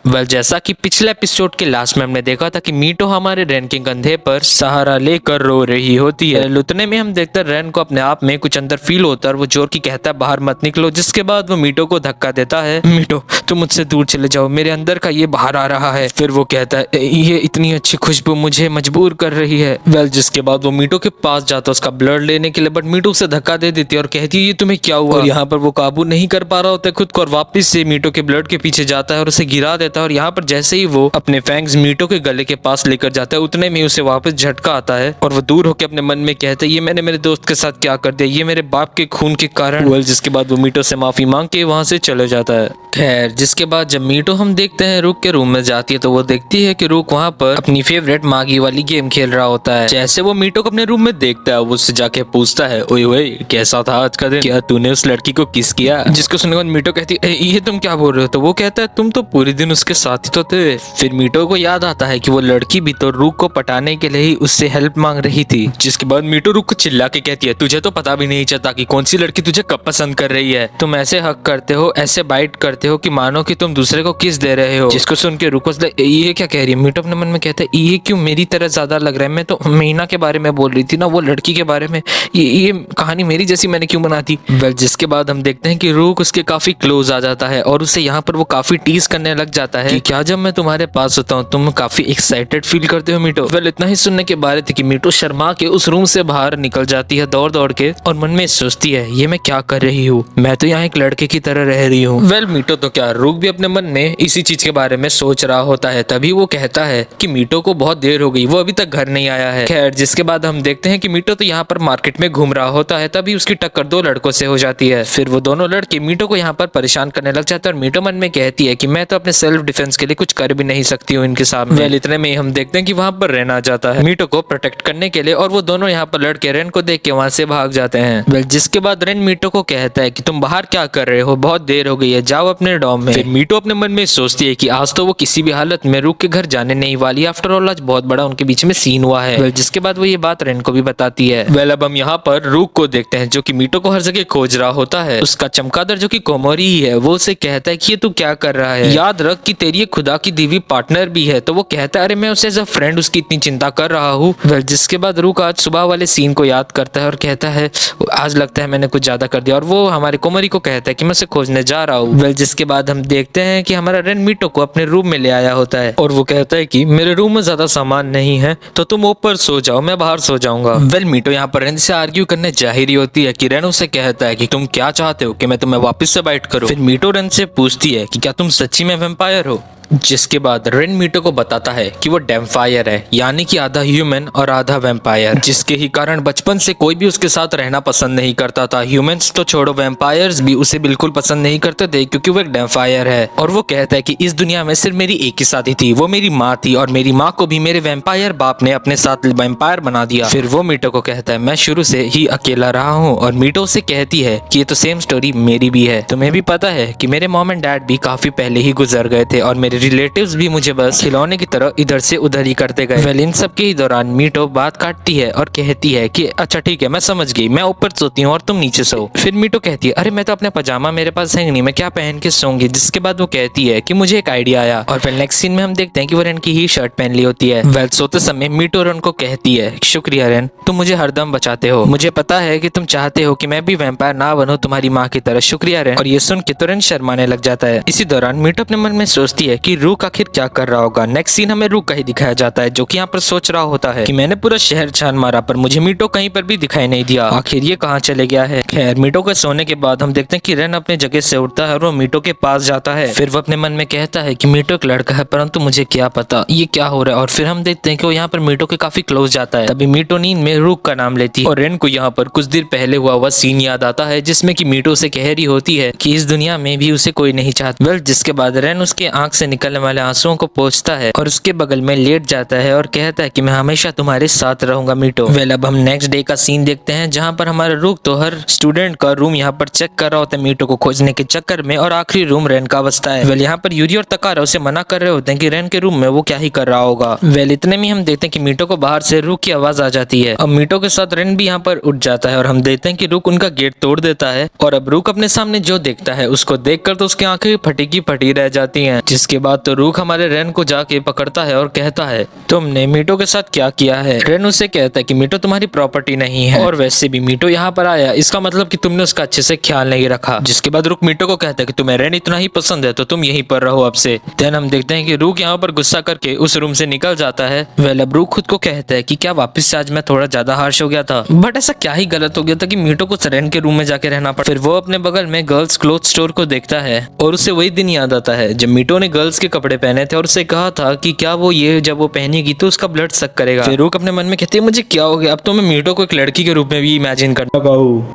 जैसा कि पिछले एपिसोड के लास्ट में हमने देखा था कि मीटो हमारे रेन के कंधे पर सहारा लेकर रो रही होती है। उतने में हम देखते हैं रेन को अपने आप में कुछ अंदर फील होता है और वो जोर की कहता है बाहर मत निकलो, जिसके बाद वो मीटो को धक्का देता है। मीटो तुम मुझसे दूर चले जाओ, मेरे अंदर का ये बाहर आ रहा है। फिर वो कहता है ये इतनी अच्छी खुशबू मुझे मजबूर कर रही है। जिसके बाद वो मीटो के पास जाता है उसका ब्लड लेने के लिए, बट मीटो उसे धक्का दे देती है और कहती है ये तुम्हें क्या हुआ। और यहाँ पर वो काबू नहीं कर पा रहा होता है खुद को और वापस से मीटो के ब्लड के पीछे जाता है और उसे गिरा देता है। और यहाँ पर जैसे ही वो अपने फैंग्स मीटो के गले के पास लेकर जाता है उतने में उसे वापस झटका आता है और वो दूर होकर अपने मन में कहता है ये मैंने मेरे दोस्त के साथ क्या कर दिया, ये मेरे बाप के खून के कारण। जिसके बाद वो मीटो से माफी मांग के वहां से चले जाता है। खैर जिसके बाद जब मीटो हम देखते हैं रूक के रूम में जाती है तो वो देखती है कि रूक वहाँ पर अपनी फेवरेट मागी वाली गेम खेल रहा होता है। जैसे वो मीटो को अपने रूम में देखता है वो उससे जाके पूछता है ओए ओए कैसा था आज का दिन, क्या तूने उस लड़की को किस किया। जिसको सुनने के बाद मीटो कहती है ये तुम क्या बोल रहे हो। तो वो कहता है तुम तो पूरे दिन उसके साथ ही तो थे। फिर मीटो को याद आता है कि वो लड़की भी तो रूक को पटाने के लिए ही उससे हेल्प मांग रही थी। जिसके बाद मीटो रूक को चिल्ला के कहती है तुझे तो पता भी नहीं चलता कि कौन सी लड़की तुझे कब पसंद कर रही है। तुम ऐसे हक करते हो, ऐसे बाइट करते हो कि मानो कि तुम दूसरे को किस दे रहे हो। जिसको सुन के रूक ये क्या कह रही है। मीटो अपने मन में कहता है ये क्यों मेरी तरह ज्यादा लग रहा है, मैं तो मीना के बारे में बोल रही थी ना, वो लड़की के बारे में। ये कहानी मेरी जैसी मैंने क्यों बना दी। जिसके बाद हम देखते हैं कि रूक उसके काफी क्लोज आ जाता है और उसे यहाँ पर वो काफी टीज करने लग जाता है कि क्या जब मैं तुम्हारे पास होता हूँ तुम काफी एक्साइटेड फील करते हो मीटो। इतना ही सुनने के बाद थी कि मीटो शर्मा के उस रूम से बाहर निकल जाती है दौड़ दौड़ के और मन में सोचती है ये मैं क्या कर रही हूँ, मैं तो यहाँ एक लड़के की तरह रह रही हूँ। मीटो तो क्या रूक भी अपने मन में इसी चीज के बारे में सोच रहा होता है। तभी वो कहता है कि मीटो को बहुत देर हो गई, वो अभी तक घर नहीं आया है। खैर जिसके बाद हम देखते हैं कि मीटो तो यहाँ पर मार्केट में घूम रहा होता है। तभी उसकी टक्कर दो लड़कों से हो जाती है। फिर वो दोनों लड़के मीटो को यहाँ पर परेशान करने लग जाते हैं और मीटो मन में कहती है कि मैं तो अपने सेल्फ डिफेंस के लिए कुछ कर भी नहीं सकती हूँ इनके सामने। इतने में हम देखते हैं कि वहाँ पर रेन आ जाता है मीटो को प्रोटेक्ट करने के लिए और वो दोनों यहाँ पर लड़के रेन को देख के वहाँ से भाग जाते हैं। जिसके बाद रेन मीटो को कहता है कि तुम बाहर क्या कर रहे हो, बहुत देर हो गई है, जाओ अपने डॉम में। फिर मीटो अपने मन में सोचती है कि आज तो वो किसी भी हालत में रूक के घर जाने नहीं वाली, आफ्टर ऑल आज बहुत बड़ा उनके बीच में सीन हुआ है। जिसके बाद वो ये बात रेन को भी बताती है। अब हम यहाँ पर रूक को देखते हैं जो कि मीटो को हर जगह खोज रहा होता है। उसका चमगादड़ जो कि कोमोरी ही है वो उसे कहता है कि ये तू क्या कर रहा है, याद रख कि तेरी खुदा की दीवी पार्टनर भी है। तो वो कहता है अरे मैं उसे एज अ फ्रेंड उसकी इतनी चिंता कर रहा हूँ। जिसके बाद रूक आज सुबह वाले सीन को याद करता है और कहता है आज लगता है मैंने कुछ ज्यादा कर दिया और वो हमारे कोमोरी को कहता है कि मैं उसे खोजने जा रहा हूँ। जिसके बाद हम देखते हैं कि हमारा रेन मीटो को अपने रूम में ले आया होता है और वो कहता है कि मेरे रूम में ज्यादा सामान नहीं है तो तुम ऊपर सो जाओ, मैं बाहर सो जाऊंगा। मीटो यहाँ पर रेन से आर्ग्यू करने जाहिर होती है कि रेन उसे कहता है कि तुम क्या चाहते हो कि मैं तुम्हें वापस से बाइट करूं। फिर मीटो रेन से पूछती है कि क्या तुम सच्ची में वैम्पायर हो। जिसके बाद रेन मीटो को बताता है कि वो डैम्पायर है, यानी कि आधा ह्यूमन और आधा वैम्पायर, जिसके ही कारण बचपन से कोई भी उसके साथ रहना पसंद नहीं करता था। ह्यूमंस तो छोड़ो, वैम्पायर्स भी उसे बिल्कुल पसंद नहीं करते थे क्योंकि वो एक डैम्पायर है। और वो कहता है कि इस दुनिया में सिर्फ मेरी एक ही साथी थी, वो मेरी माँ थी और मेरी माँ को भी मेरे वैम्पायर बाप ने अपने साथ वैम्पायर बना दिया। फिर वो मीटो को कहता है मैं शुरू से ही अकेला रहा हूँ और मीटो से कहती है कि ये तो सेम स्टोरी मेरी भी है, तुम्हें भी पता है कि मेरे मॉम एंड डैड भी काफी पहले ही गुजर गए थे और मेरे रिलेटिव्स भी मुझे बस खिलौने की तरह इधर से उधर ही करते गए। इन सब के ही दौरान मीटो बात काटती है और कहती है कि अच्छा ठीक है मैं समझ गई, मैं ऊपर सोती हूँ और तुम नीचे सो। फिर मीटो कहती है अरे मैं तो अपना पजामा मेरे पास है नहीं, मैं क्या पहन के सोऊंगी। जिसके बाद वो कहती है कि मुझे एक आइडिया आया और फिर नेक्स्ट सीन में हम देखते हैं कि वो रेन की ही शर्ट पहन ली होती है। सोते समय मीटो रेन को कहती है शुक्रिया रेन, तुम मुझे हरदम बचाते हो, मुझे पता है कि तुम चाहते हो कि मैं भी वैम्पायर ना बनूं तुम्हारी माँ की तरह, शुक्रिया रेन। और ये सुन के तो रेन शर्माने लग जाता है। इसी दौरान मीटो अपने मन में सोचती है कि रूक आखिर क्या कर रहा होगा। नेक्स्ट सीन हमें रूक का ही दिखाया जाता है जो कि यहाँ पर सोच रहा होता है कि मैंने पूरा शहर छान मारा पर मुझे मीटो कहीं पर भी दिखाई नहीं दिया, आखिर ये कहाँ चले गया है। खैर मीटो के सोने के बाद हम देखते हैं कि रेन अपने जगह से उठता है और वो मीटो के पास जाता है। फिर वो अपने मन में कहता है कि मीटो एक लड़का है परंतु मुझे क्या पता ये क्या हो रहा है। और फिर हम देखते हैं कि वो यहाँ पर मीटो के काफी क्लोज जाता है। तभी मीटो नींद में रूक का नाम लेती है और रेन को यहाँ पर कुछ देर पहले हुआ सीन याद आता है जिसमें कि मीटो से कह रही होती है कि इस दुनिया में भी उसे कोई नहीं चाहता। जिसके बाद रेन उसके आंख से निकलने वाले आंसुओं को पोंछता है और उसके बगल में लेट जाता है और कहता है कि मैं हमेशा तुम्हारे साथ रहूंगा मीटो। अब हम नेक्स्ट डे का सीन देखते हैं जहाँ पर हमारा रूक तो हर स्टूडेंट का रूम यहाँ पर चेक कर रहा होता है मीटो को खोजने के चक्कर में और आखिरी रूम रेन का बचता है। यहाँ पर यूरी और तकारा उसे मना कर रहे होते हैं कि रेन के रूम में वो क्या ही कर रहा होगा। इतने में हम देखते हैं कि मीटो को बाहर से रूक की आवाज आ जाती है। अब मीटो के साथ रेन भी यहाँ पर उठ जाता है और हम देखते हैं कि रूक उनका गेट तोड़ देता है और अब रूक अपने सामने जो देखता है उसको देखकर तो उसकी आंखें फटी की फटी रह जाती हैं। जिसके बाद तो रूक हमारे रेन को जाके पकड़ता है और कहता है तुमने मीटो के साथ क्या किया है। रेन उससे कहता है कि मीटो तुम्हारी प्रॉपर्टी नहीं है और वैसे भी मीटो यहाँ पर आया इसका मतलब कि तुमने उसका अच्छे से ख्याल नहीं रखा। जिसके बाद रुक मीटो को कहता है कि तुम्हें रेन इतना ही पसंद है तो तुम यहीं पर रहो अब से। देन हम देखते हैं कि रूक यहाँ पर गुस्सा करके उस रूम से निकल जाता है। वेल अब रूक खुद को कहता है कि क्या वापस से आज मैं थोड़ा ज्यादा हार्श हो गया था, बट ऐसा क्या ही गलत हो गया था कि मीटो को रेन के रूम में जाके रहना पड़ा। फिर वो अपने बगल में गर्ल्स क्लोथ स्टोर को देखता है और उसे वही दिन याद आता है जब मीटो ने गर्ल्स के कपड़े पहने थे और उसे कहा था कि क्या वो ये जब वो पहनेगी तो उसका ब्लड सक करेगा। फिर रूक अपने मन में कहती है मुझे क्या हो गया, अब तो मैं मीटो को एक लड़की के रूप में भी इमेजिन करता हूँ।